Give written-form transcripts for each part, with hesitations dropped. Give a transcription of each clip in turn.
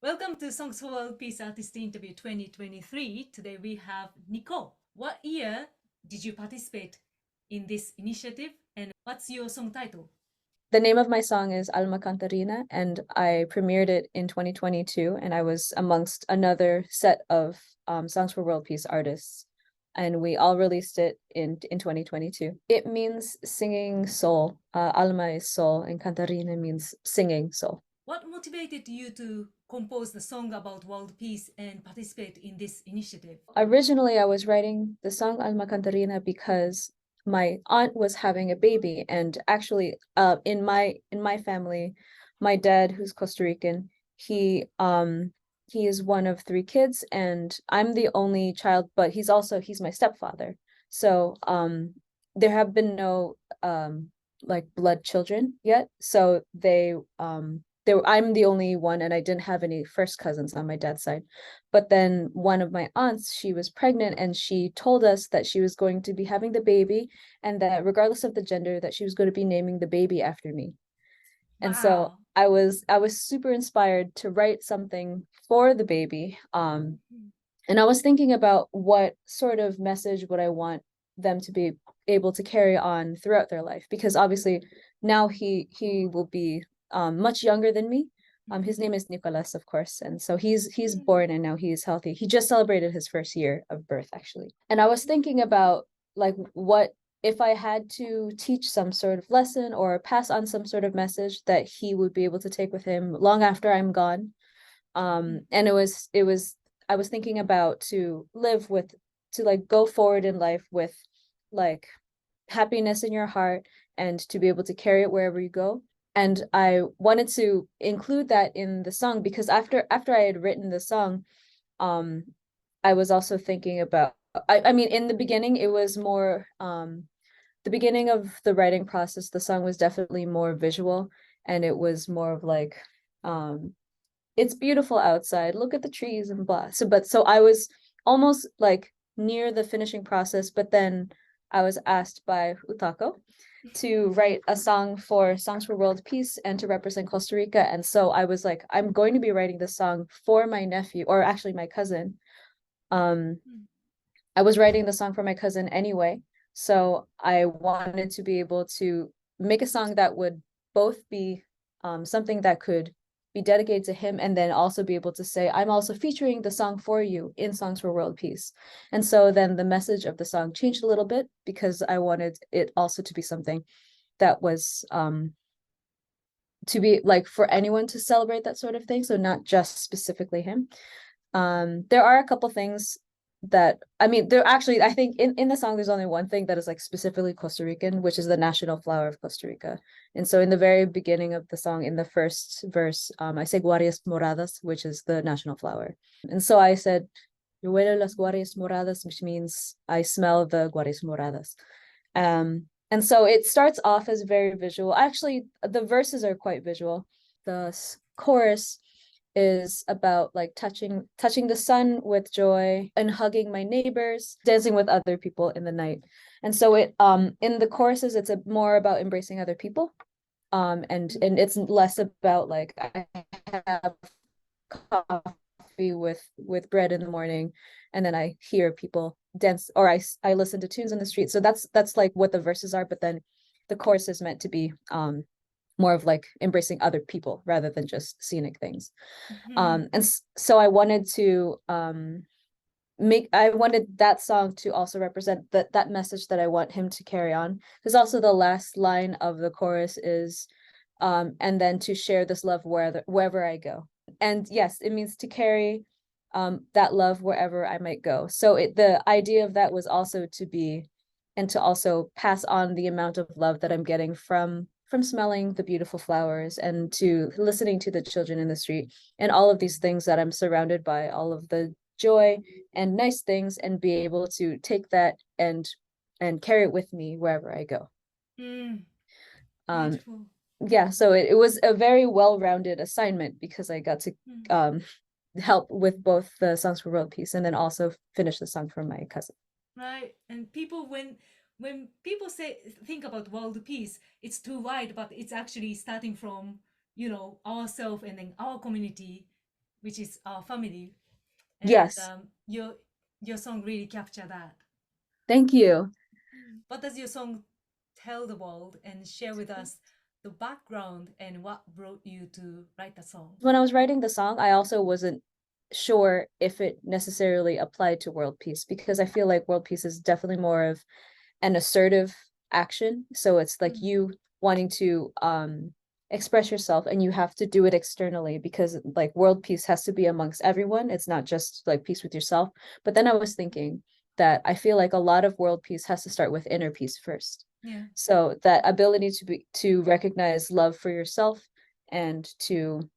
Welcome to Songs for World Peace Artist Interview 2023. Today we have Nicoh. What year did you participate in this initiative and what's your song title? The name of my song is Alma Cantarina, and I premiered it in 2022, and I was amongst another set of Songs for World Peace artists, and we all released it in 2022. It means singing soul. Alma is soul, and Cantarina means singing soul. What motivated you to compose the song about world peace and participate in this initiative? Originally, I was writing the song Alma Cantarina because my aunt was having a baby, and actually, in my family, my dad, who's Costa Rican, he is one of three kids, and I'm the only child, but he's my stepfather. So there have been no like blood children yet. So I'm the only one, and I didn't have any first cousins on my dad's side. But then one of my aunts, she was pregnant, and she told us that she was going to be having the baby, and that regardless of the gender, that she was going to be naming the baby after me. And so Wow. I was super inspired to write something for the baby. And I was thinking about what sort of message would I want them to be able to carry on throughout their life, because obviously now he will be much younger than me. His name is Nicolas, of course, and so he's born, and now he is healthy. He just celebrated his first year of birth, actually. And I was thinking about, like, what if I had to teach some sort of lesson or pass on some sort of message that he would be able to take with him long after I'm gone. And it was I was thinking about to like go forward in life with like happiness in your heart, and to be able to carry it wherever you go. And I wanted to include that in the song because after I had written the song, um I was also thinking about, I mean, in the beginning it was more the beginning of the writing process, the song was definitely more visual, and it was more of like, um it's beautiful outside, look at the trees and blah. So I was almost like near the finishing process, but then I was asked by Utako to write a song for Songs for World Peace and to represent Costa Rica. And so I was like, I'm going to be writing this song for my nephew, or actually my cousin. um I was writing the song for my cousin anyway, so I wanted to be able to make a song that would both be something that could be dedicated to him, and then also be able to say, I'm also featuring the song for you in Songs for World Peace. And so then the message of the song changed a little bit, because I wanted it also to be something that was to be like for anyone to celebrate that sort of thing, so not just specifically him. There are a couple things that, I mean, there actually, I think in the song there's only one thing that is like specifically Costa Rican, which is the national flower of Costa Rica. And so in the very beginning of the song, in the first verse, I say guarias moradas, which is the national flower. And so I said, "Yo huelo las guarias moradas," which means I smell the guarias moradas. And so it starts off as very visual. Actually, the verses are quite visual. The chorus is about like touching the sun with joy, and hugging my neighbors, dancing with other people in the night. And so it in the choruses it's more about embracing other people. And it's less about like, I have coffee with bread in the morning, and then I hear people dance, or I listen to tunes in the street. So that's like what the verses are, but then the chorus is meant to be more of like embracing other people rather than just scenic things. And so I wanted to I wanted that song to also represent that message that I want him to carry on. Because also the last line of the chorus is, and then to share this love wherever I go. And yes, it means to carry that love wherever I might go. So the idea of that was also to be, and to also pass on the amount of love that I'm getting from smelling the beautiful flowers, and to listening to the children in the street, and all of these things that I'm surrounded by, all of the joy and nice things, and be able to take that and carry it with me wherever I go. Beautiful. Yeah, so it was a very well-rounded assignment, because I got to help with both the Songs for World Peace, and then also finish the song for my cousin. Right. And people, when people think about world peace, it's too wide, but it's actually starting from, ourselves and then our community, which is our family. And Yes. your song really capture that. Thank you. What does your song tell the world, and share with us the background and what brought you to write the song? When I was writing the song, I also wasn't sure if it necessarily applied to world peace, because I feel like world peace is definitely more of an assertive action. So it's like you wanting to express yourself, and you have to do it externally, because like world peace has to be amongst everyone. It's not just like peace with yourself. But then I was thinking that I feel like a lot of world peace has to start with inner peace first. Yeah. So that ability to recognize love for yourself, and to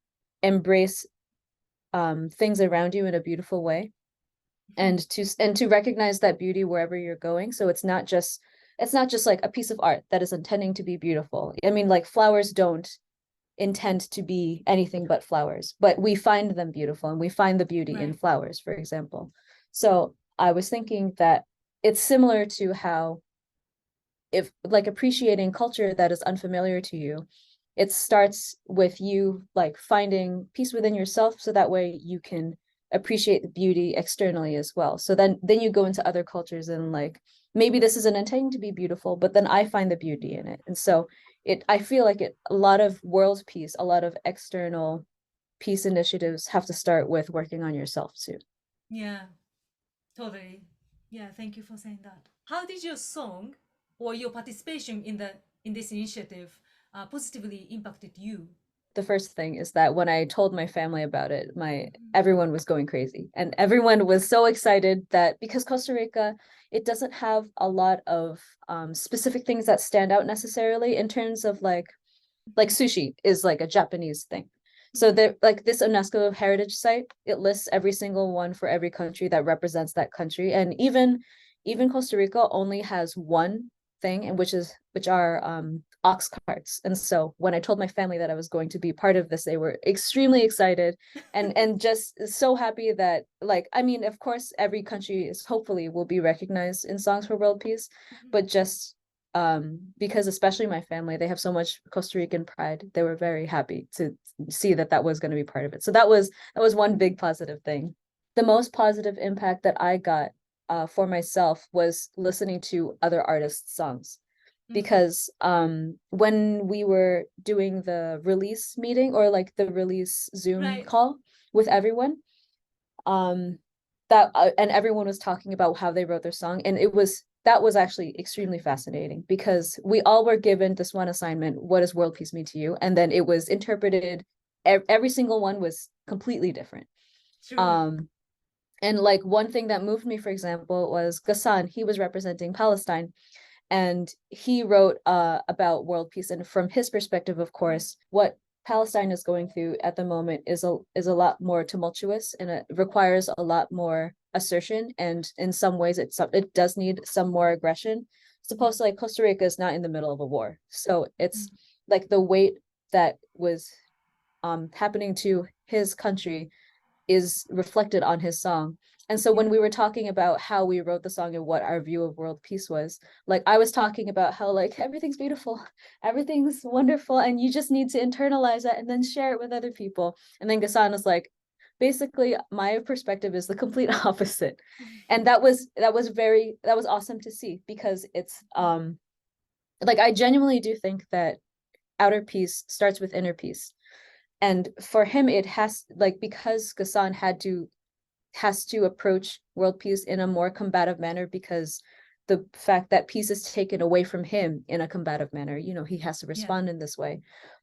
embrace things around you in a beautiful way, and to recognize that beauty wherever you're going. So it's not just like a piece of art that is intending to be beautiful. I mean, like flowers don't intend to be anything but flowers, but we find them beautiful, and we find the beauty in Right. flowers, for example. So I was thinking that it's similar to how, if like appreciating culture that is unfamiliar to you, it starts with you like finding peace within yourself, so that way you can appreciate the beauty externally as well. So then you go into other cultures, and like maybe this isn't intending to be beautiful, but then I find the beauty in it. And so I feel like a lot of world peace, a lot of external peace initiatives have to start with working on yourself too. Yeah, totally. Yeah, thank you for saying that. How did your song or your participation in this initiative positively impacted you? The first thing is that when I told my family about it, everyone was going crazy, and everyone was so excited, that because Costa Rica, it doesn't have a lot of specific things that stand out necessarily, in terms of like sushi is like a Japanese thing. So there, like this UNESCO heritage site, it lists every single one for every country that represents that country. And even Costa Rica only has one thing, and which are ox carts. And so when I told my family that I was going to be part of this, they were extremely excited, and just so happy that, like, I mean, of course every country is hopefully will be recognized in Songs for World Peace, but just because especially my family, they have so much Costa Rican pride, they were very happy to see that that was going to be part of it. So that was one big positive thing. The most positive impact that I got for myself was listening to other artists' songs, because when we were doing the release meeting, or like the release Zoom Right. call with everyone, um and everyone was talking about how they wrote their song, and that was actually extremely fascinating, because we all were given this one assignment: what does world peace mean to you? And then it was interpreted, every single one was completely different. True. um and like one thing that moved me, for example, was Ghassan. He was representing Palestine, and he wrote about world peace. And from his perspective, of course, what Palestine is going through at the moment is a lot more tumultuous, and it requires a lot more assertion, and in some ways it does need some more aggression. Yeah. Suppose like Costa Rica is not in the middle of a war, so it's like the weight that was happening to his country is reflected on his song. And so when Yeah. we were talking about how we wrote the song and what our view of world peace was, like I was talking about how like everything's beautiful, everything's wonderful, and you just need to internalize it and then share it with other people. And then Gassan is like, basically my perspective is the complete opposite. And that was awesome to see, because it's like I genuinely do think that outer peace starts with inner peace. And for him, it has like, because Gassan has to approach world peace in a more combative manner, because the fact that peace is taken away from him in a combative manner, he has to Yeah. respond in this way.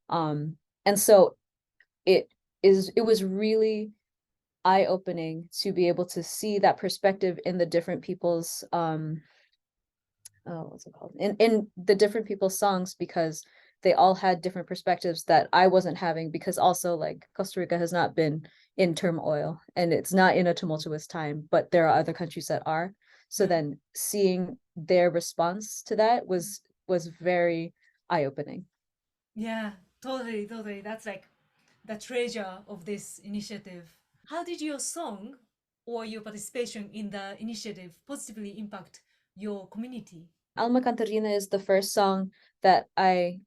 And so it was really eye-opening to be able to see that perspective in the different people's what's it called, in the different people's songs, because they all had different perspectives that I wasn't having, because also like Costa Rica has not been in turmoil, and it's not in a tumultuous time, but there are other countries that are. So Right. then seeing their response to that was very eye-opening. Yeah, totally, totally. That's like the treasure of this initiative. How did your song or your participation in the initiative positively impact your community? Alma Cantarina is the first song that I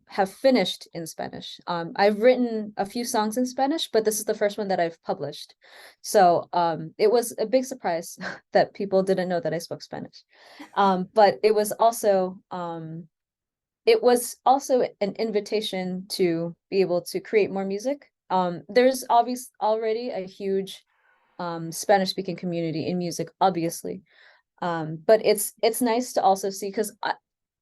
have finished in Spanish. I've written a few songs in Spanish, but this is the first one that I've published. So it was a big surprise that people didn't know that I spoke Spanish. But it was also an invitation to be able to create more music. There's already a huge Spanish speaking community in music, obviously. But it's nice to also see, because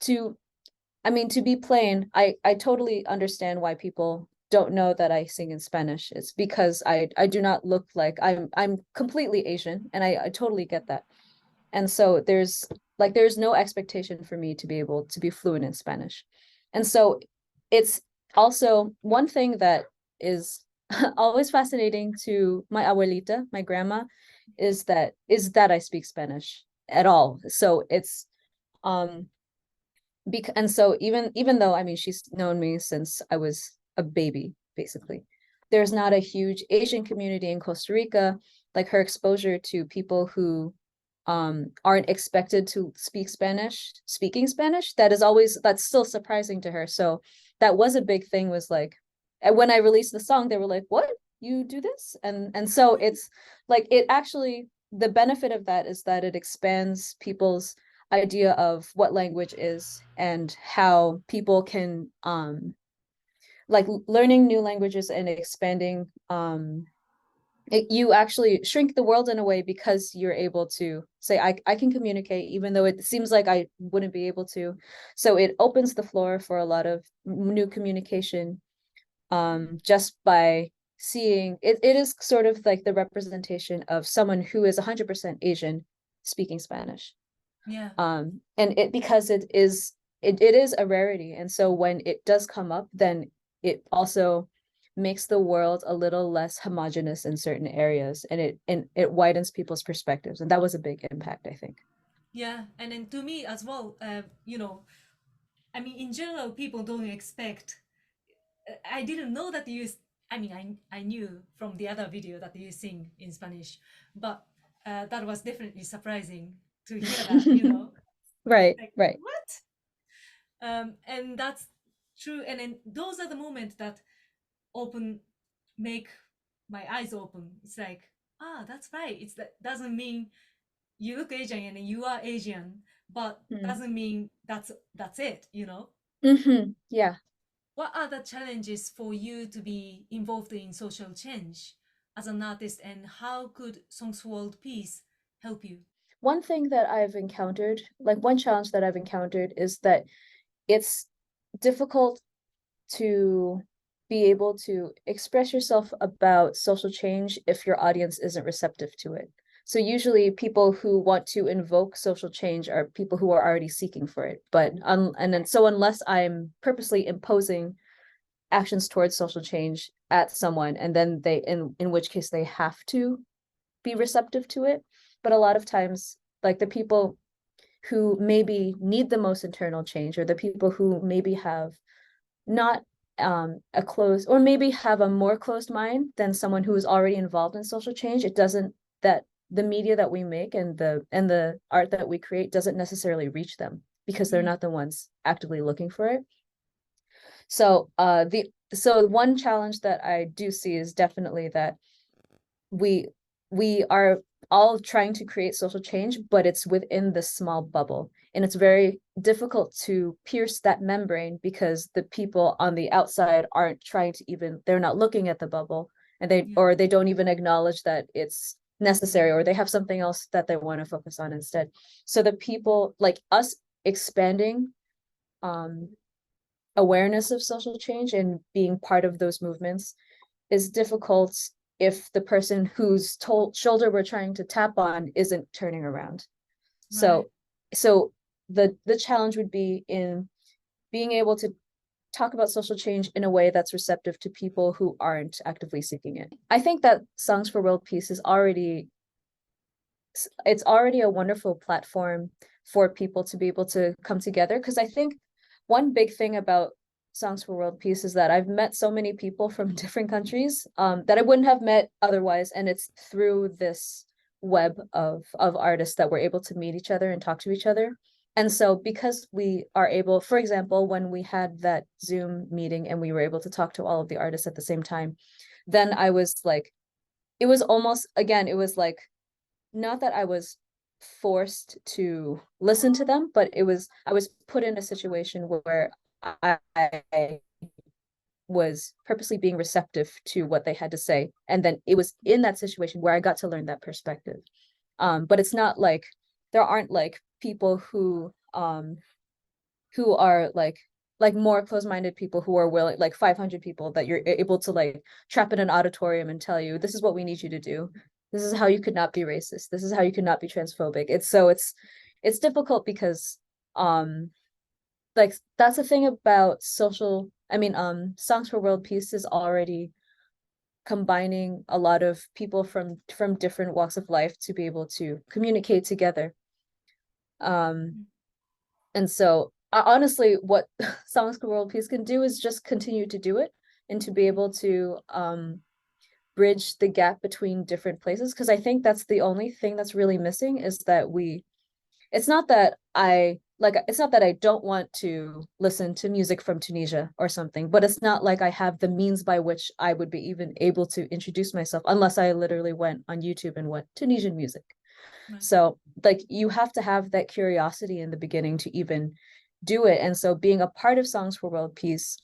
to be plain, I totally understand why people don't know that I sing in Spanish. It's because I do not look like I'm completely Asian, and I totally get that. And so there's no expectation for me to be able to be fluent in Spanish. And so it's also one thing that is always fascinating to my abuelita, my grandma, is that I speak Spanish at all. So it's and so even though, I mean, she's known me since I was a baby, basically, there's not a huge Asian community in Costa Rica. Like, her exposure to people who aren't expected to speaking Spanish, that's still surprising to her. So that was a big thing, was like, and when I released the song, they were like, "What? You do this?" And so it's like, it actually, the benefit of that is that it expands people's idea of what language is, and how people can like, learning new languages and expanding, you actually shrink the world in a way, because you're able to say, I can communicate even though it seems like I wouldn't be able to. So it opens the floor for a lot of new communication, just by seeing it. It is sort of like the representation of someone who is 100% Asian speaking Spanish. Yeah. And because it is a rarity, and so when it does come up, then it also makes the world a little less homogenous in certain areas, and it widens people's perspectives, and that was a big impact, I think. Yeah, and then to me as well, I mean, in general, people don't expect. I didn't know that you. I mean, I knew from the other video that you sing in Spanish, but that was definitely surprising to hear that. Right, Like, right. what? And that's true. And then those are the moments that open, make my eyes open. It's like, that's right. That doesn't mean you look Asian and you are Asian, but Mm. doesn't mean that's it. Yeah. What are the challenges for you to be involved in social change as an artist, and how could Songs for World Peace help you? One thing that I've encountered, like one challenge that I've encountered, is that it's difficult to be able to express yourself about social change if your audience isn't receptive to it. So usually people who want to invoke social change are people who are already seeking for it. So unless I'm purposely imposing actions towards social change at someone, and then in which case they have to be receptive to it. But a lot of times, like, the people who maybe need the most internal change, or the people who maybe have not a closed, or maybe have a more closed mind than someone who is already involved in social change, it doesn't that the media that we make, and the art that we create, doesn't necessarily reach them, because they're not the ones actively looking for it. So one challenge that I do see is definitely that we are all trying to create social change, but it's within this small bubble, and it's very difficult to pierce that membrane, because the people on the outside aren't trying to even, they're not looking at the bubble, and they don't even acknowledge that it's necessary, or they have something else that they want to focus on instead. So the people like us expanding awareness of social change and being part of those movements is difficult if the person whose shoulder we're trying to tap on isn't turning around. Right. So the challenge would be in being able to talk about social change in a way that's receptive to people who aren't actively seeking it. I think that Songs for World Peace is already a wonderful platform for people to be able to come together, because I think one big thing about Songs for World Peace is that I've met so many people from different countries that I wouldn't have met otherwise, and it's through this web of artists that we're able to meet each other and talk to each other. And so because we are able, for example, when we had that Zoom meeting and we were able to talk to all of the artists at the same time, then I was like, it was almost, again, it was like, not that I was forced to listen to them, but I was put in a situation where I was purposely being receptive to what they had to say. And then it was in that situation where I got to learn that perspective. But it's not like there aren't like people who are like more close-minded people who are willing, like 500 people that you're able to like trap in an auditorium and tell you, this is what we need you to do. This is how you could not be racist. This is how you could not be transphobic. It's difficult because like that's the thing about social, I mean, Songs for World Peace is already combining a lot of people from different walks of life to be able to communicate together. And so honestly, what Songs for World Peace can do is just continue to do it and to be able to bridge the gap between different places. Because I think that's the only thing that's really missing is that it's not that it's not that I don't want to listen to music from Tunisia or something, but it's not like I have the means by which I would be even able to introduce myself unless I literally went on YouTube and went Tunisian music. Right. So like you have to have that curiosity in the beginning to even do it. And so being a part of Songs for World Peace,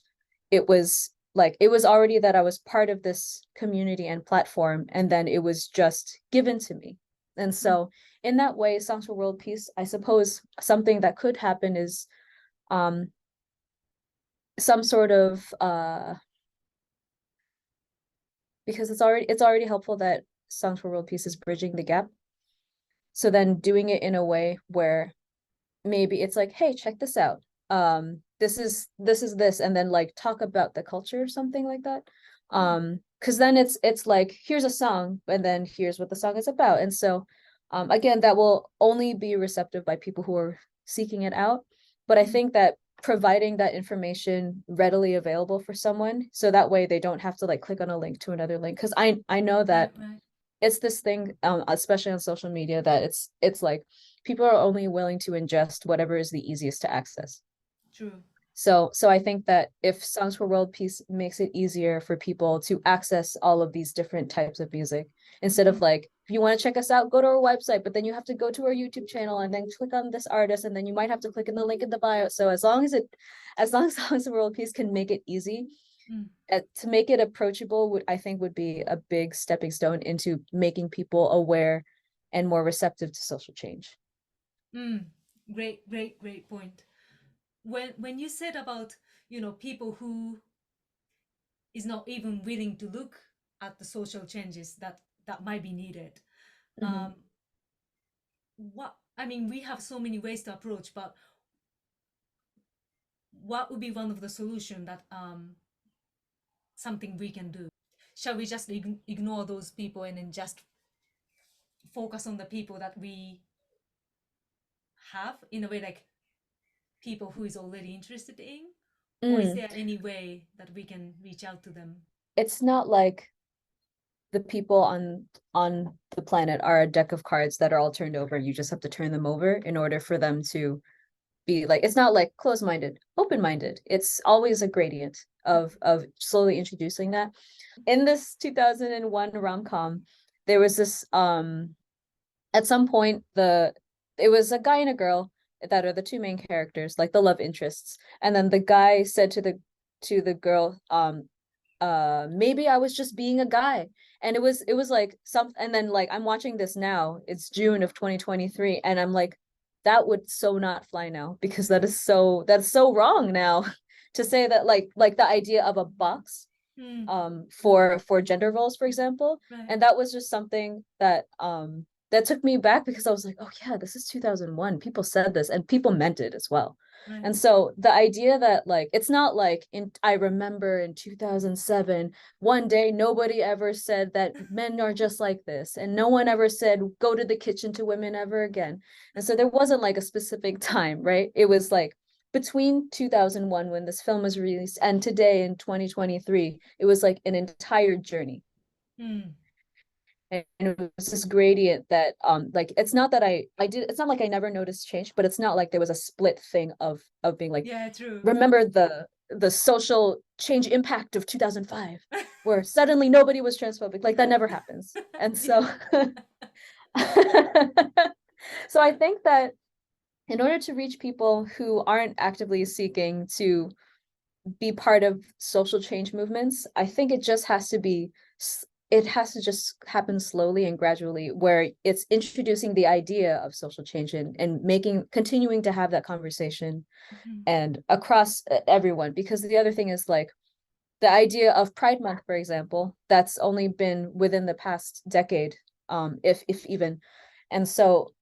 it was already that I was part of this community and platform, and then it was just given to me. And so in that way, Songs for World Peace, I suppose something that could happen is some sort of because it's already helpful that Songs for World Peace is bridging the gap. So then doing it in a way where maybe it's like, hey, check this out. This, and then like talk about the culture or something like that. Because then it's like, here's a song, and then here's what the song is about. And so again, that will only be receptive by people who are seeking it out. But I think that providing that information readily available for someone, so that way they don't have to like click on a link to another link. Because I know that Right. it's this thing, especially on social media, that it's like people are only willing to ingest whatever is the easiest to access. True. So I think that if Songs for World Peace makes it easier for people to access all of these different types of music, instead of like, if you want to check us out, go to our website, but then you have to go to our YouTube channel and then click on this artist, and then you might have to click in the link in the bio. So as long as Songs for World Peace can make it easy, to make it approachable, I think would be a big stepping stone into making people aware and more receptive to social change. Great point. When you said about, people who is not even willing to look at the social changes that might be needed, Mhm. what I mean, we have so many ways to approach, but what would be one of the solution that something we can do? Shall we just ignore those people and then just focus on the people that we have, in a way, like people who is already interested in? Or is there any way that we can reach out to them? It's not like the people on the planet are a deck of cards that are all turned over, and you just have to turn them over in order for them to be like, it's not like closed-minded, open-minded. It's always a gradient of slowly introducing that. In this 2001 rom-com, there was this at some point it was a guy and a girl that are the two main characters, like the love interests. And then the guy said to the girl, maybe I was just being a guy. And it was like and then like I'm watching this now, it's June of 2023, and I'm like, that would so not fly now, because that's so wrong now to say that like the idea of a box for gender roles, for example. Right. And that was just something that took me back, because I was like, oh yeah, this is 2001, people said this and people meant it as well. Right. And so the idea that like, it's not like I remember in 2007, one day nobody ever said that men are just like this, and no one ever said go to the kitchen to women ever again. And so there wasn't like a specific time, right? It was like between 2001, when this film was released, and today in 2023, it was like an entire journey. And it was this gradient that like it's not that I did, it's not like I never noticed change, but it's not like there was a split thing of being like, Yeah, true. remember the social change impact of 2005 where suddenly nobody was transphobic. Like that never happens. And so Yeah. so I think that in order to reach people who aren't actively seeking to be part of social change movements, I think it just has to be, it has to just happen slowly and gradually, where it's introducing the idea of social change and making, continuing to have that conversation Mhm. and across everyone. Because the other thing is like the idea of Pride Month, for example, that's only been within the past decade, if even. And so,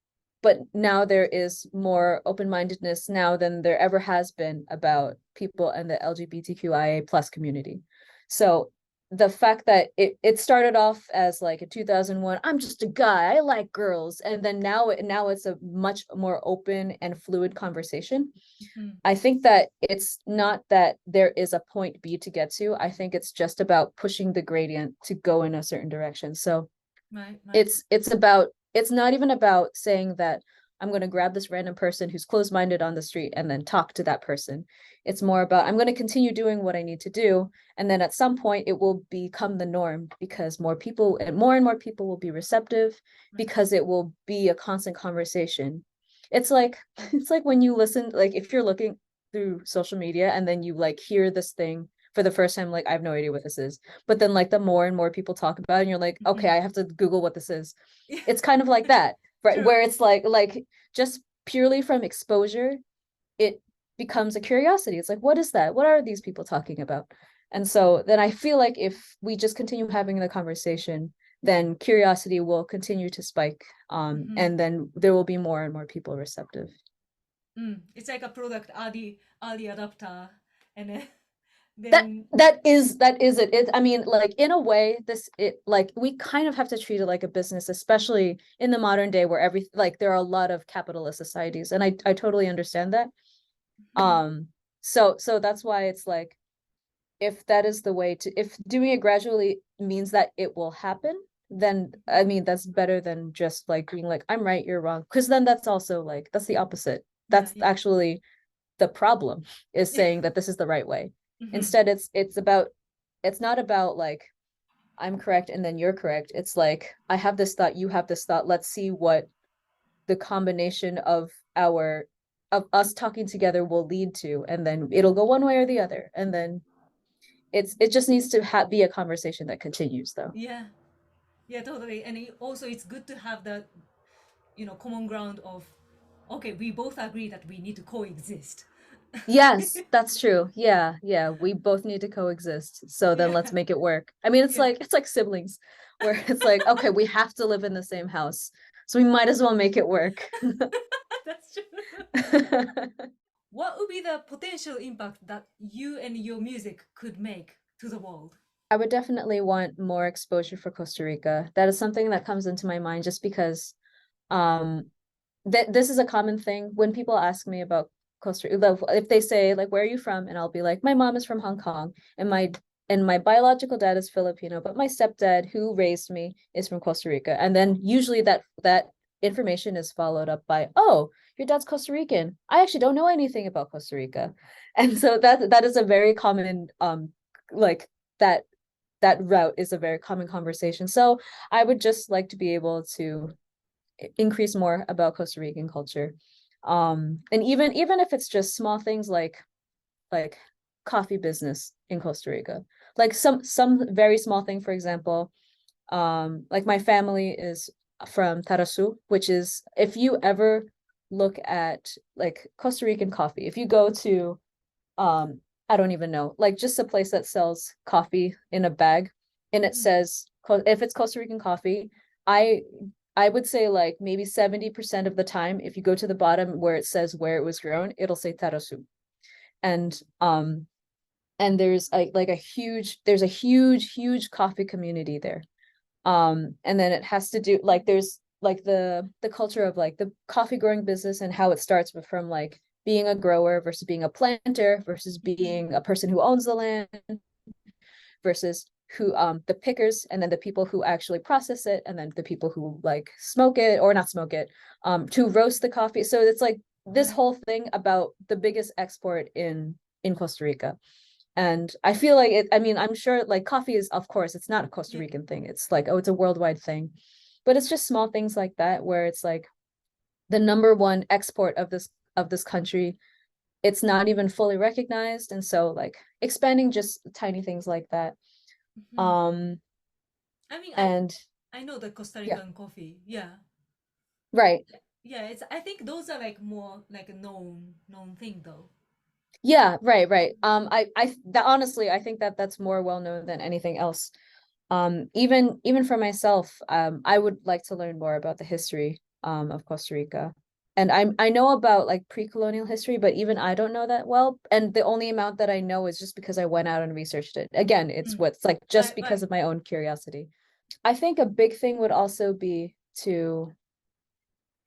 but now there is more open-mindedness now than there ever has been about people in the LGBTQIA plus community. So the fact that it started off as like in 2001, I'm just a guy, I like girls, and then now it's a much more open and fluid conversation. Mhm. I think that it's not that there is a point B to get to. I think it's just about pushing the gradient to go in a certain direction. So Right, right. it's about, it's not even about saying that I'm going to grab this random person who's closed-minded on the street and then talk to that person. It's more about I'm going to continue doing what I need to do, and then at some point it will become the norm because more people and more people will be receptive Right. because it will be a constant conversation. It's like it's like when you listen, like if you're looking through social media and then you like hear this thing for the first time, like I have no idea what this is, but then like the more and more people talk about it and you're like, okay, Mhm. I have to Google what this is. Yeah. It's kind of like that, right? True. Where it's like just purely from exposure, it becomes a curiosity. It's like, what is that? What are these people talking about? And so then I feel like if we just continue having the conversation, then curiosity will continue to spike. Mhm. And then there will be more and more people receptive. It's like a product early adapter, and then That then that is it. I mean, like in a way, this it like we kind of have to treat it like a business, especially in the modern day where every like there are a lot of capitalist societies, and I totally understand that. Mhm. So that's why it's like if that is the way to, if doing it gradually means that it will happen, then I mean that's better than just like being like I'm right, you're wrong, because then that's also like that's the opposite. Yeah, That's yeah. actually the problem, is saying that this is the right way. Mhm. Instead, it's about, it's not about like I'm correct and then you're correct. It's like I have this thought, you have this thought. Let's see what the combination of us talking together will lead to, and then it'll go one way or the other. And then it just needs to be a conversation that continues though. Yeah, yeah, totally. And also, it's good to have the common ground of, okay, we both agree that we need to coexist. Yes, that's true. Yeah, we both need to coexist. So then Yeah, let's make it work. I mean, yeah. it's like siblings where it's like, okay, we have to live in the same house. So we might as well make it work. That's true. What would be the potential impact that you and your music could make to the world? I would definitely want more exposure for Costa Rica. That is something that comes into my mind just because um that this is a common thing when people ask me about Costa Rica. If they say like, where are you from? And I'll be like, my mom is from Hong Kong and my biological dad is Filipino, but my stepdad who raised me is from Costa Rica. And then usually that information is followed up by, oh, your dad's Costa Rican. I actually don't know anything about Costa Rica. And so that is a very common like that that route is a very common conversation. So I would just like to be able to increase more about Costa Rican culture. And even if it's just small things like coffee business in Costa Rica, like some very small thing, for example, like my family is from Tarasu, which is, if you ever look at like Costa Rican coffee, if you go to I don't even know, like just a place that sells coffee in a bag and it Mhm. says if it's Costa Rican coffee, I I would say like maybe 70% of the time, if you go to the bottom where it says where it was grown, it'll say Tarasu. And and there's a huge coffee community there. And then it has to do like there's like the culture of like the coffee growing business and how it starts from like being a grower versus being a planter versus Mhm. being a person who owns the land versus who the pickers, and then the people who actually process it, and then the people who like smoke it or not smoke it, to roast the coffee. So it's like this Right. whole thing about the biggest export in Costa Rica. And I feel like it, I mean, I'm sure like coffee is, of course, it's not a Costa Yeah. Rican thing. It's like, oh, it's a worldwide thing. But it's just small things like that where it's like the number one export of this country, it's not even fully recognized. And so like expanding just tiny things like that. Mhm. Um I mean, and I know the Costa yeah, Rican coffee. Yeah. right. Yeah, it's I think those are like more like a known thing though. Yeah, right. I that honestly, I think that that's more well known than anything else. Even for myself, I would like to learn more about the history of Costa Rica. And I know about like pre-colonial history, but even I don't know that well. And the only amount that I know is just because I went out and researched it. Again, it's Mm. what's like just Right, because right. of my own curiosity. I think a big thing would also be to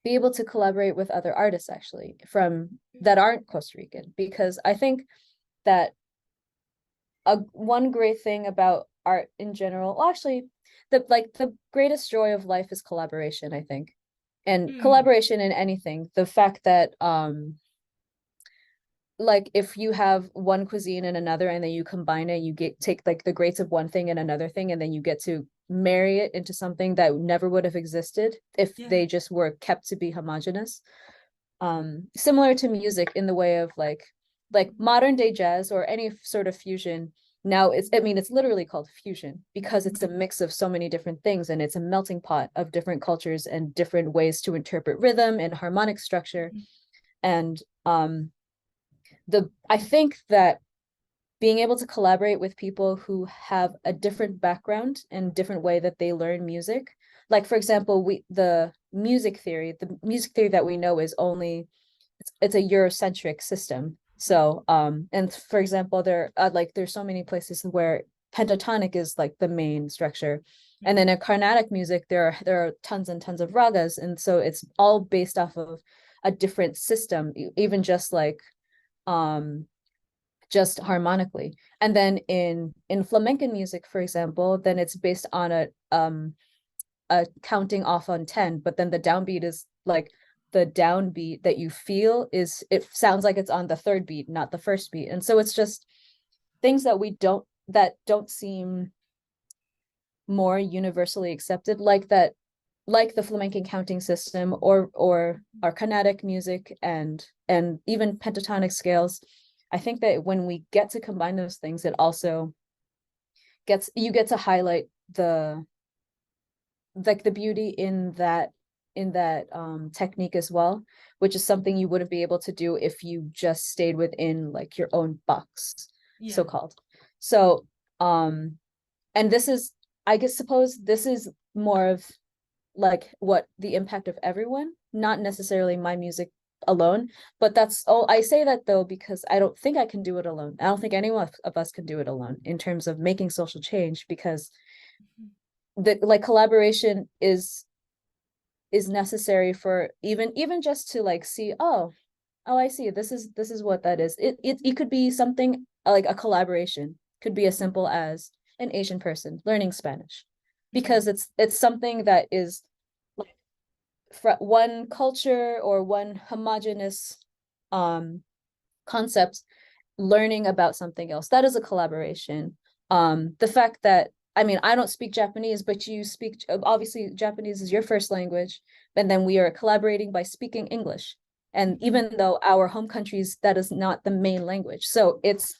be able to collaborate with other artists actually from that aren't Costa Rican, because I think that a one great thing about art in general, well, actually, the greatest joy of life is collaboration, I think. And Mm. collaboration in anything. The fact that like if you have one cuisine and another and then you combine it, you get take like the greats of one thing and another thing, and then you get to marry it into something that never would have existed if Yeah. they just were kept to be homogenous. Similar to music in the way of like modern day jazz or any sort of fusion. Now it's, I mean, it's literally called fusion because it's a mix of so many different things, and it's a melting pot of different cultures and different ways to interpret rhythm and harmonic structure. Mhm. And the I think that being able to collaborate with people who have a different background and different way that they learn music, like for example, the music theory that we know is only, it's a Eurocentric system. So and for example, there's so many places where pentatonic is like the main structure, and then Mhm. in Carnatic music there are tons and tons of ragas, and so it's all based off of a different system, even um just harmonically. And then in flamenco music, for example, then it's based on a counting off on 10, but then the downbeat is like the downbeat that you feel is, it sounds like it's on the third beat, not the first beat. And so it's just things that don't seem more universally accepted, like that, like the flamenco counting system or our Carnatic music and even pentatonic scales. I think that when we get to combine those things, it also gets, you get to highlight the like the beauty in that technique as well, which is something you wouldn't be able to do if you just stayed within like your own box, Yeah. so called. So and this is, I guess, suppose this is more of like what the impact of everyone, not necessarily my music alone. But that's, oh, I say that though because I don't think I can do it alone. I don't think anyone of us can do it alone in terms of making social change, because Mhm. the like collaboration is necessary for even just to like see, oh, I see, this is what that is. It could be something like a collaboration could be as simple as an Asian person learning Spanish, Mhm. because it's something that is like one culture or one homogeneous um concept learning about something else. That is a collaboration. The fact that, I mean, I don't speak Japanese, but you speak, obviously Japanese is your first language, and then we are collaborating by speaking English. And Mhm. even though our home countries, that is not the main language. So it's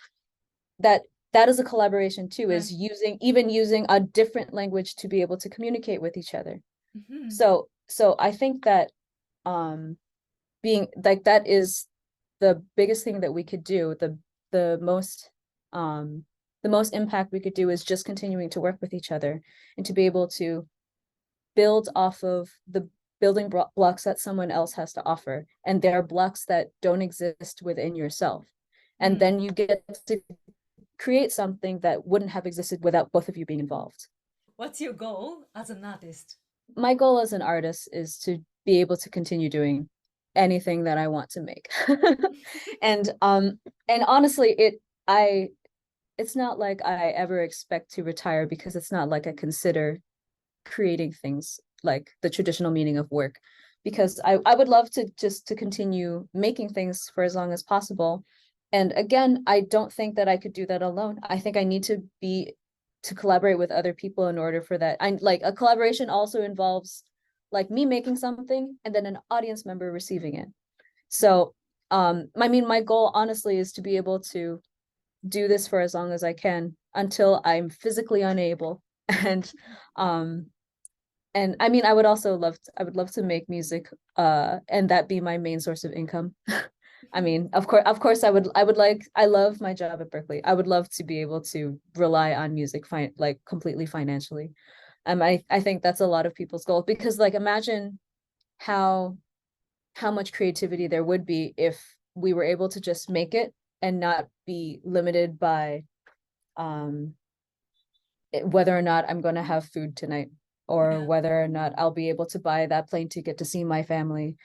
that that is a collaboration too, Right. is using a different language to be able to communicate with each other. Mhm. So I think that um being like, that is the biggest thing that we could do, the most um the most impact we could do is just continuing to work with each other and to be able to build off of the building blocks that someone else has to offer, and there are blocks that don't exist within yourself, and Mm. then you get to create something that wouldn't have existed without both of you being involved. What's your goal as an artist? My goal as an artist is to be able to continue doing anything that I want to make. And and honestly, I it's not like I ever expect to retire, because it's not like I consider creating things like the traditional meaning of work, because I would love to just to continue making things for as long as possible. And again, I don't think that I could do that alone. I think I need to collaborate with other people in order for that. I like, a collaboration also involves like me making something and then an audience member receiving it. So I mean, my goal honestly is to be able to do this for as long as I can until I'm physically unable. And um and I mean, I would love to make music, and that be my main source of income. I mean, of course I love my job at Berkeley. I would love to be able to rely on music like completely financially. I think that's a lot of people's goal, because like, imagine how much creativity there would be if we were able to just make it and not be limited by um whether or not I'm going to have food tonight, or Yeah. whether or not I'll be able to buy that plane ticket to see my family.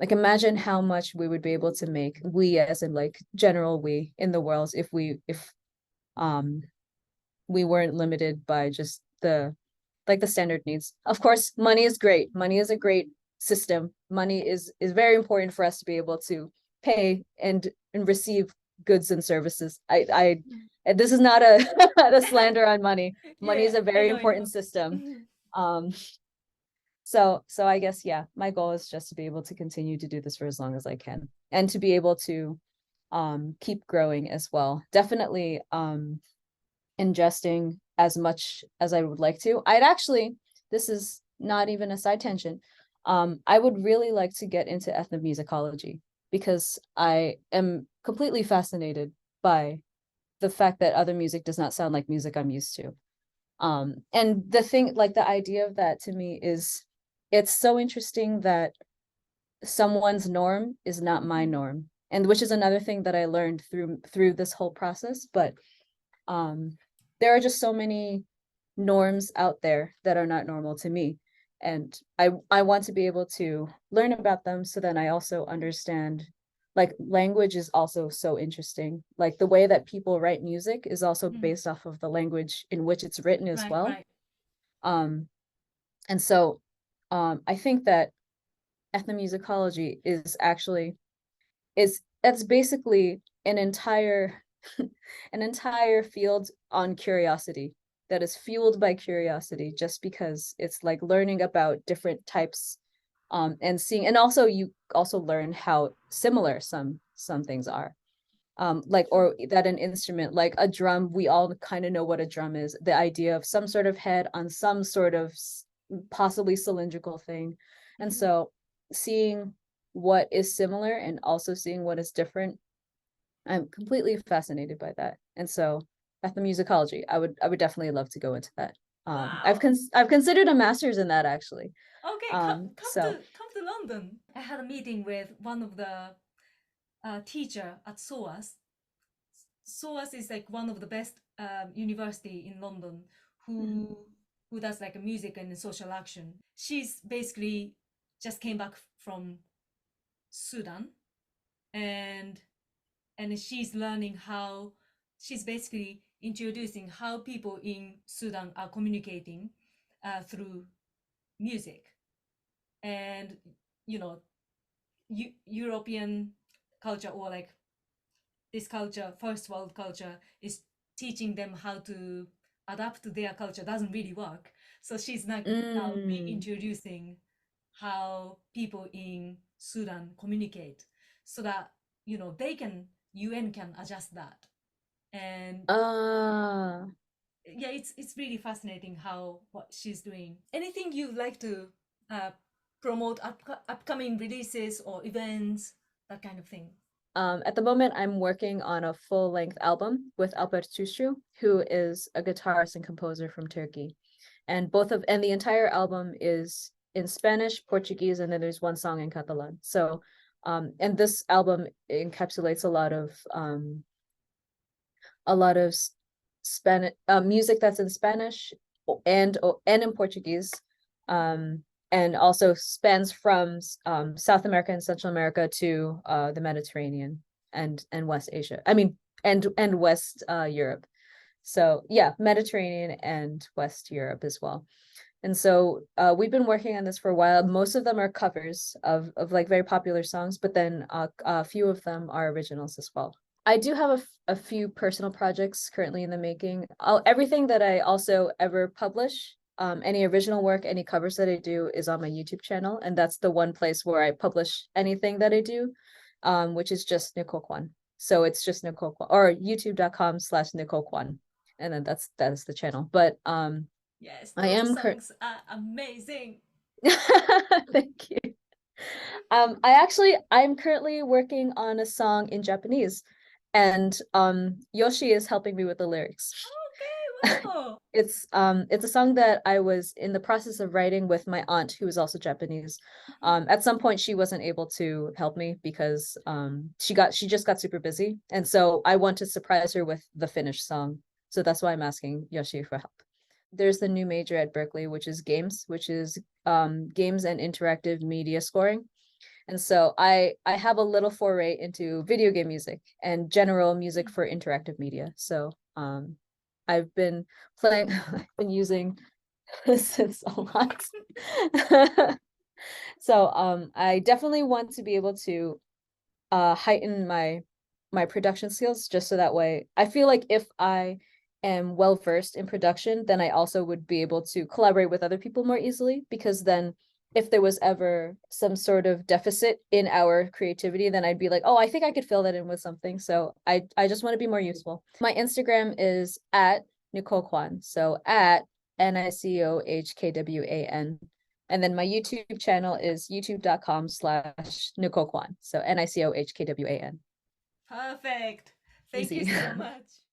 Like, imagine how much we would be able to make, we as in like general we in the world, if um we weren't limited by just the like the standard needs. Of course, money is great. Money is a great system. Money is very important for us to be able to pay and receive goods and services. And this is not a slander on money. Money is Yeah, a I very know, I know. important system. Um, so I guess, yeah, my goal is just to be able to continue to do this for as long as I can, and to be able to keep growing as well. Definitely ingesting as much as I would like to. This is not even a side tangent. I would really like to get into ethnomusicology, because I am completely fascinated by the fact that other music does not sound like music I'm used to. And the thing, like, the idea of that to me is, it's so interesting that someone's norm is not my norm, and which is another thing that I learned through this whole process. But um there are just so many norms out there that are not normal to me, and I want to be able to learn about them, so then I also understand, like, language is also so interesting. Like, the way that people write music is also based off of the language in which it's written as Right, well. right. um and so I think that ethnomusicology is actually is that's basically an entire an entire field on curiosity, that is fueled by curiosity, just because it's like learning about different types, and seeing, and also you also learn how similar some things are, like, True. or that an instrument like a drum, we all kind of know what a drum is, the idea of some sort of head on some sort of possibly cylindrical thing. And so seeing what is similar and also seeing what is different, I'm completely fascinated by that. And so ethnomusicology, I would definitely love to go into that. Wow. I've considered a master's in that, actually. Okay, So come to London. I had a meeting with one of the teacher at SOAS. SOAS is like one of the best university in London, mhm. who who does like a music and social action. She's basically just came back from Sudan, and she's learning how, she's basically introducing how people in Sudan are communicating through music. And you know, European culture, or like this culture, first world culture, is teaching them how to adapt to their culture doesn't really work. So she's now Mm. reintroducing how people in Sudan communicate, so that they can, UN can adjust that. And uh yeah, it's really fascinating how what she's doing. Anything you'd like to uh, promote, upcoming releases or events, that kind of thing? At the moment, I'm working on a full-length album with Alper Tustru, who is a guitarist and composer from Turkey. And the entire album is in Spanish, Portuguese, and then there's one song in Catalan. So, and this album encapsulates a lot of Spanish music that's in Spanish and in Portuguese, um, and also spans from South America and Central America to the Mediterranean and West Asia. I mean, and West Europe. So yeah, Mediterranean and West Europe as well. And so we've been working on this for a while. Most of them are covers of like very popular songs, but then a few of them are originals as well. I do have a few personal projects currently in the making. Everything that I also ever publish, any original work, any covers that I do is on my YouTube channel. And that's the one place where I publish anything that I do, which is just Nicoh Kwan. So it's just Nicoh Kwan, or youtube.com/Nicoh Kwan. And then that is the channel. But Yes, I those am songs are amazing. thank you. I'm currently working on a song in Japanese, and Yoshi is helping me with the lyrics. Okay, wow. It's a song that I was in the process of writing with my aunt, who is also Japanese. At some point she wasn't able to help me because she just got super busy, and so I want to surprise her with the finished song. So that's why I'm asking Yoshi for help. There's the new major at Berkeley, which is games, which is games and interactive media scoring. And so I have a little foray into video game music and general music for interactive media. So I've been playing, I've been using this a lot. So I definitely want to be able to heighten my production skills, just so that way I feel like if I am well versed in production, then I also would be able to collaborate with other people more easily, because then if there was ever some sort of deficit in our creativity, then I'd be like, oh, I think I could fill that in with something. So I just want to be more useful. My Instagram is at Nicoh Kwan. So at NICOHKWAN. And then my YouTube channel is youtube.com/Nicoh Kwan. So NICOHKWAN. Perfect. Thank you Easy. so much.